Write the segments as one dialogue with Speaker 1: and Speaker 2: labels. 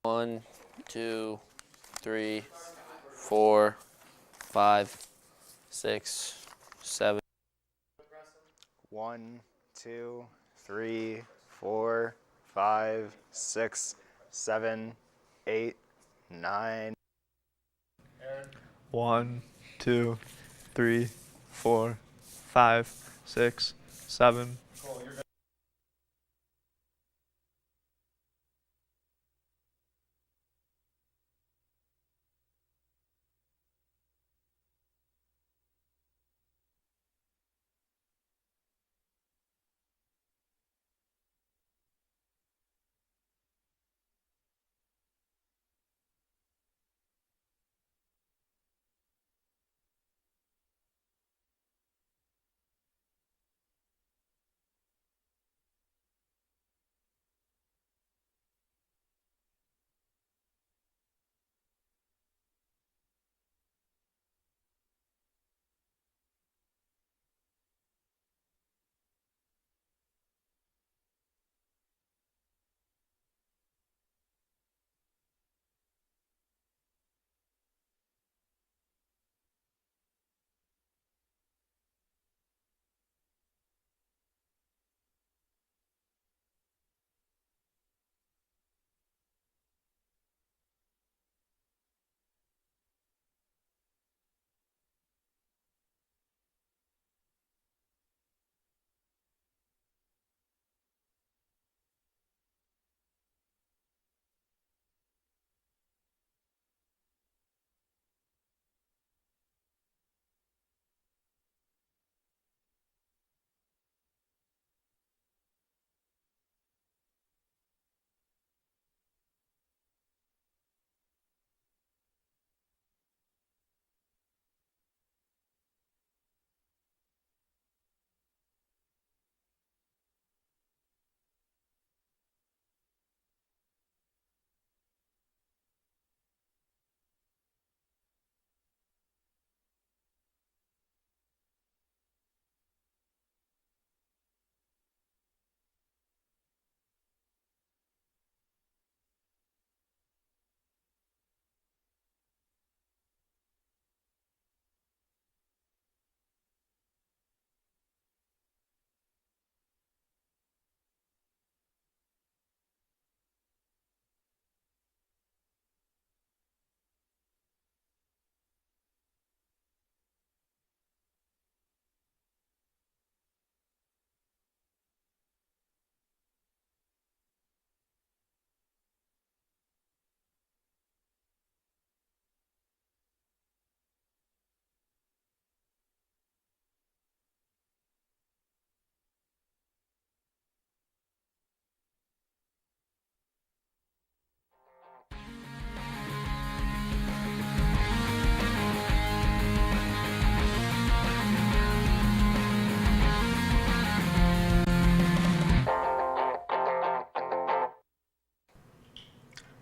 Speaker 1: 1, 2, 3, 4, 5, 6, 7.
Speaker 2: 1, 2, 3, 4, 5, 6, 7, 8, 9.
Speaker 3: 1, 2, 3, 4, 5, 6, 7.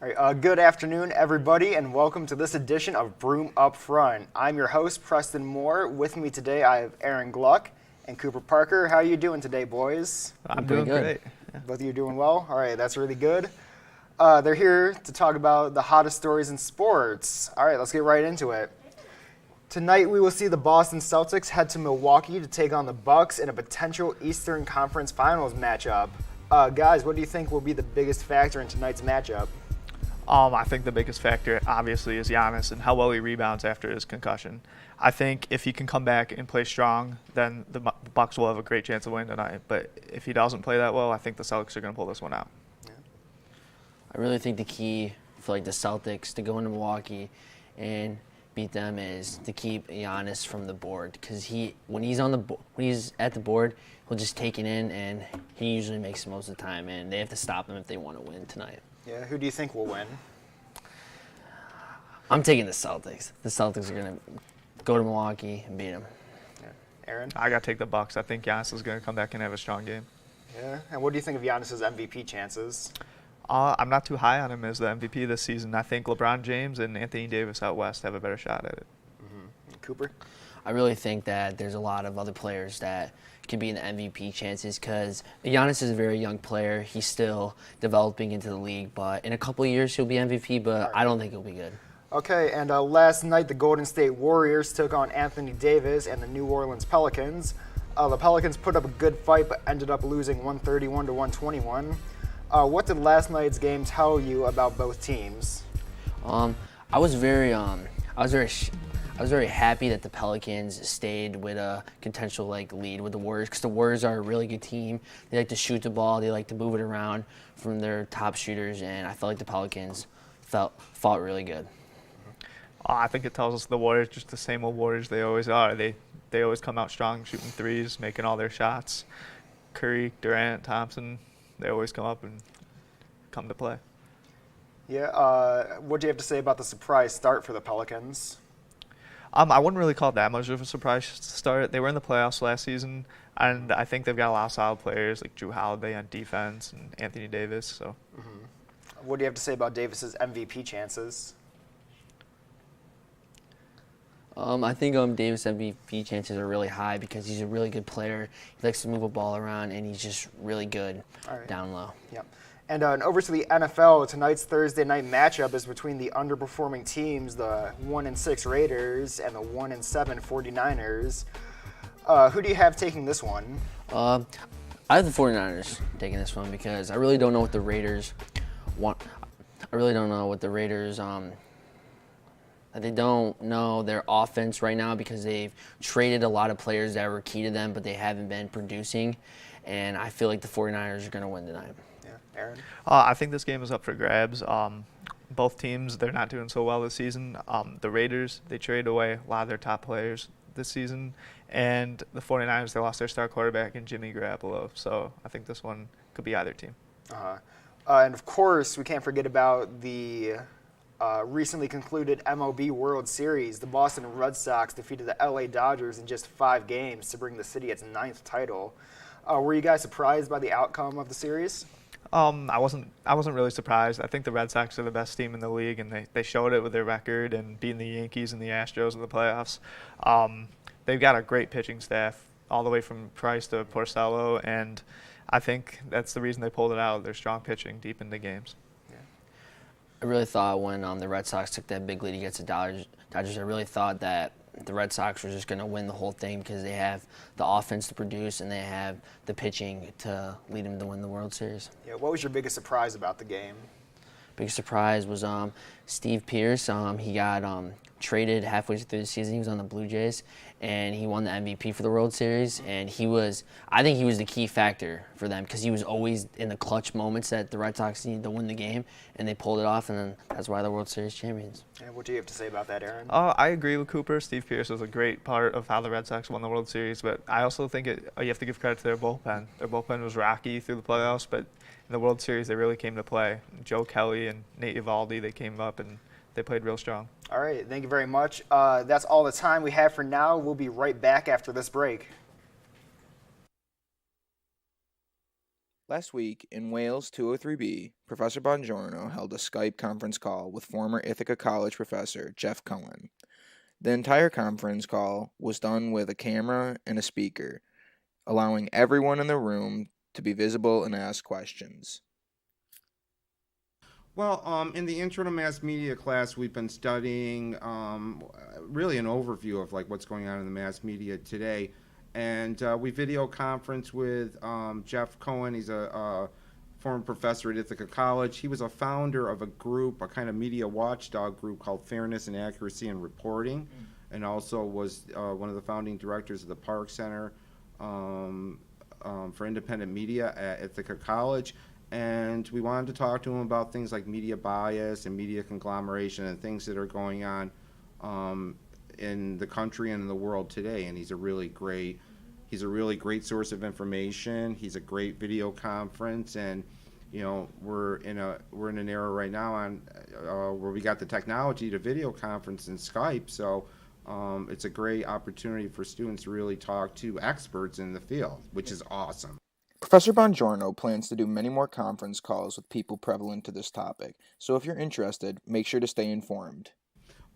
Speaker 2: All right, good afternoon, everybody, and welcome to this edition of Broome Up Front. I'm your host, Preston Moore. With me today, I have Aaron Gluck and Cooper Parker. How are you doing today, boys?
Speaker 3: I'm
Speaker 1: pretty
Speaker 3: doing
Speaker 1: good.
Speaker 3: great. Yeah.
Speaker 2: Both of you doing well? All right, that's really good. They're here to talk about the hottest stories in sports. All right, let's get right into it. Tonight, we will see the Boston Celtics head to Milwaukee to take on the Bucks in a potential Eastern Conference Finals matchup. Guys, what do you think will be the biggest factor in tonight's matchup?
Speaker 3: I think the biggest factor, obviously, is Giannis and how well he rebounds after his concussion. I think if he can come back and play strong, then the Bucks will have a great chance of winning tonight. But if he doesn't play that well, I think the Celtics are going to pull this one out.
Speaker 1: I really think the key for the Celtics to go into Milwaukee and beat them is to keep Giannis from the board, because when he's at the board, he'll just take it in, and he usually makes it most of the time, and they have to stop him if they want to win tonight.
Speaker 2: Yeah, who do you think will win?
Speaker 1: I'm taking the Celtics. The Celtics are going to go to Milwaukee and beat them.
Speaker 2: Yeah. Aaron?
Speaker 3: I got to take the Bucks. I think Giannis is going to come back and have a strong game.
Speaker 2: Yeah, and what do you think of Giannis's MVP chances?
Speaker 3: I'm not too high on him as the MVP this season. I think LeBron James and Anthony Davis out west have a better shot at it.
Speaker 2: Mm-hmm. Cooper?
Speaker 1: I really think that there's a lot of other players that could be in the MVP chances because Giannis is a very young player. He's still developing into the league, but in a couple of years he'll be MVP, but I don't think he'll be good.
Speaker 2: Okay, and last night the Golden State Warriors took on Anthony Davis and the New Orleans Pelicans. The Pelicans put up a good fight but ended up losing 131 to 121. What did last night's game tell you about both teams?
Speaker 1: I was very happy that the Pelicans stayed with a potential lead with the Warriors because the Warriors are a really good team. They like to shoot the ball, they like to move it around from their top shooters, and I felt like the Pelicans fought really good.
Speaker 3: I think it tells us the Warriors just the same old Warriors they always are. They always come out strong, shooting threes, making all their shots. Curry, Durant, Thompson, they always come up and come to play.
Speaker 2: Yeah, what do you have to say about the surprise start for the Pelicans?
Speaker 3: I wouldn't really call it that much of a surprise start. They were in the playoffs last season, and I think they've got a lot of solid players like Drew Holiday on defense and Anthony Davis. So,
Speaker 2: What do you have to say about Davis's MVP chances?
Speaker 1: I think Davis' MVP chances are really high because he's a really good player. He likes to move a ball around, and he's just really good down low.
Speaker 2: Yep. And over to the NFL, tonight's Thursday night matchup is between the underperforming teams, the 1-6 Raiders and the 1-7 49ers. Who do you have taking this one?
Speaker 1: I have the 49ers taking this one because I really don't know what the Raiders want. I really don't know what the Raiders they don't know their offense right now because they've traded a lot of players that were key to them, but they haven't been producing. And I feel like the 49ers are going to win tonight.
Speaker 2: Yeah, Aaron?
Speaker 3: I think this game is up for grabs. Both teams, they're not doing so well this season. The Raiders, they traded away a lot of their top players this season. And the 49ers, they lost their star quarterback in Jimmy Garoppolo. So I think this one could be either team.
Speaker 2: And of course, we can't forget about the recently concluded MLB World Series. The Boston Red Sox defeated the LA Dodgers in just 5 games to bring the city its 9th title. Were you guys surprised by the outcome of the series?
Speaker 3: I wasn't really surprised. I think the Red Sox are the best team in the league, and they showed it with their record and beating the Yankees and the Astros in the playoffs. They've got a great pitching staff all the way from Price to Porcello, and I think that's the reason they pulled it out. Their strong pitching deep into games.
Speaker 1: I really thought when the Red Sox took that big lead against the Dodgers, I really thought that the Red Sox were just going to win the whole thing because they have the offense to produce and they have the pitching to lead them to win the World Series.
Speaker 2: Yeah. What was your biggest surprise about the game?
Speaker 1: Biggest surprise was Steve Pearce. He got traded halfway through the season. He was on the Blue Jays, and he won the MVP for the World Series. And I think he was the key factor for them because he was always in the clutch moments that the Red Sox needed to win the game, and they pulled it off, and then that's why they're World Series champions.
Speaker 2: And what do you have to say about that, Aaron?
Speaker 3: I agree with Cooper. Steve Pearce was a great part of how the Red Sox won the World Series, but I also think you have to give credit to their bullpen. Their bullpen was rocky through the playoffs, but in the World Series, they really came to play. Joe Kelly and Nate Eovaldi, they came up and they played real strong.
Speaker 2: All right, thank you very much. That's all the time we have for now. We'll be right back after this break.
Speaker 4: Last week, in Wales 203B, Professor Bongiorno held a Skype conference call with former Ithaca College professor Jeff Cohen. The entire conference call was done with a camera and a speaker, allowing everyone in the room to be visible and ask questions.
Speaker 5: Well, in the Intro to Mass Media class, we've been studying really an overview of what's going on in the mass media today. And we video conference with Jeff Cohen. He's a former professor at Ithaca College. He was a founder of a group, a kind of media watchdog group called Fairness and Accuracy in Reporting, and also was one of the founding directors of the Park Center for Independent Media at Ithaca College. And we wanted to talk to him about things like media bias and media conglomeration and things that are going on in the country and in the world today. And he's a really great source of information. He's a great video conference, and we're in an era right now where we got the technology to video conference and Skype. So it's a great opportunity for students to really talk to experts in the field, which is awesome.
Speaker 4: Professor Bongiorno plans to do many more conference calls with people prevalent to this topic, so if you're interested, make sure to stay informed.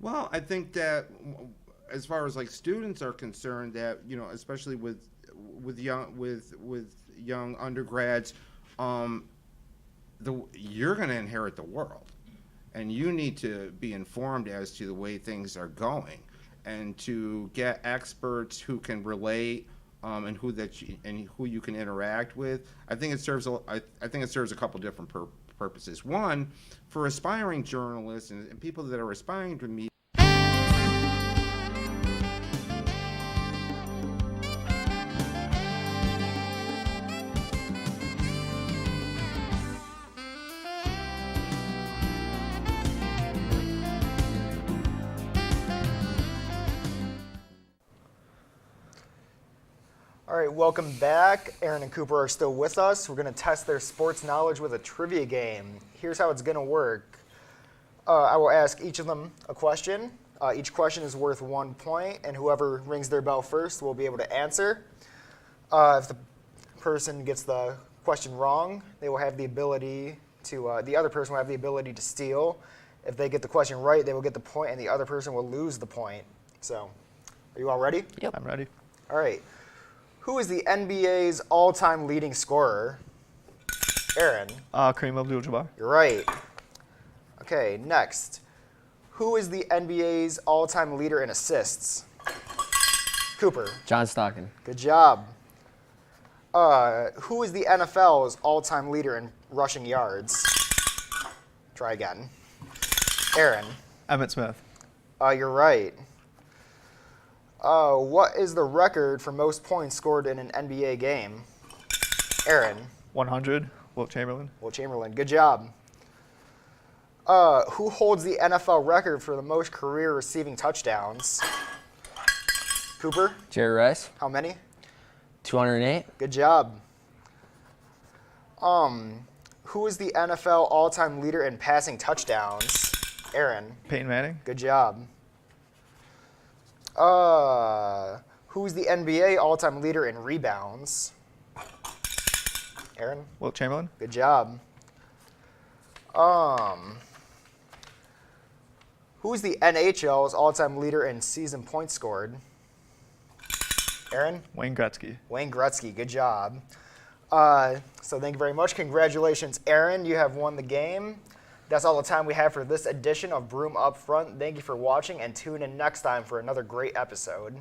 Speaker 5: Well, I think that as far as like students are concerned, that especially with young undergrads, you're going to inherit the world, and you need to be informed as to the way things are going, and to get experts who can relate, and who you can interact with. I think it serves a couple different purposes. One, for aspiring journalists and people that are aspiring to meet.
Speaker 2: All right, welcome back. Aaron and Cooper are still with us. We're going to test their sports knowledge with a trivia game. Here's how it's going to work. I will ask each of them a question. Each question is worth 1 point, and whoever rings their bell first will be able to answer. If the person gets the question wrong, they will have the ability to, the other person will have the ability to steal. If they get the question right, they will get the point, and the other person will lose the point. So, are you all ready?
Speaker 1: Yep.
Speaker 3: I'm ready.
Speaker 2: All right. Who is the NBA's all-time leading scorer? Aaron.
Speaker 3: Kareem Abdul-Jabbar.
Speaker 2: You're right. Okay, next. Who is the NBA's all-time leader in assists? Cooper.
Speaker 1: John Stockton.
Speaker 2: Good job. Who is the NFL's all-time leader in rushing yards? Try again. Aaron.
Speaker 3: Emmitt Smith.
Speaker 2: You're right. What is the record for most points scored in an NBA game? Aaron.
Speaker 3: 100. Wilt Chamberlain.
Speaker 2: Wilt Chamberlain. Good job. Who holds the NFL record for the most career receiving touchdowns? Cooper.
Speaker 1: Jerry Rice.
Speaker 2: How many?
Speaker 1: 208.
Speaker 2: Good job. Who is the NFL all-time leader in passing touchdowns? Aaron.
Speaker 3: Peyton Manning.
Speaker 2: Good job. Who's the NBA all-time leader in rebounds? Aaron.
Speaker 3: Wilt Chamberlain.
Speaker 2: Good job. Who's the NHL's all-time leader in season points scored? Aaron.
Speaker 3: Wayne Gretzky.
Speaker 2: Wayne Gretzky. Good job. So thank you very much. Congratulations, Aaron. You have won the game. That's all the time we have for this edition of Broome Up Front. Thank you for watching, and tune in next time for another great episode.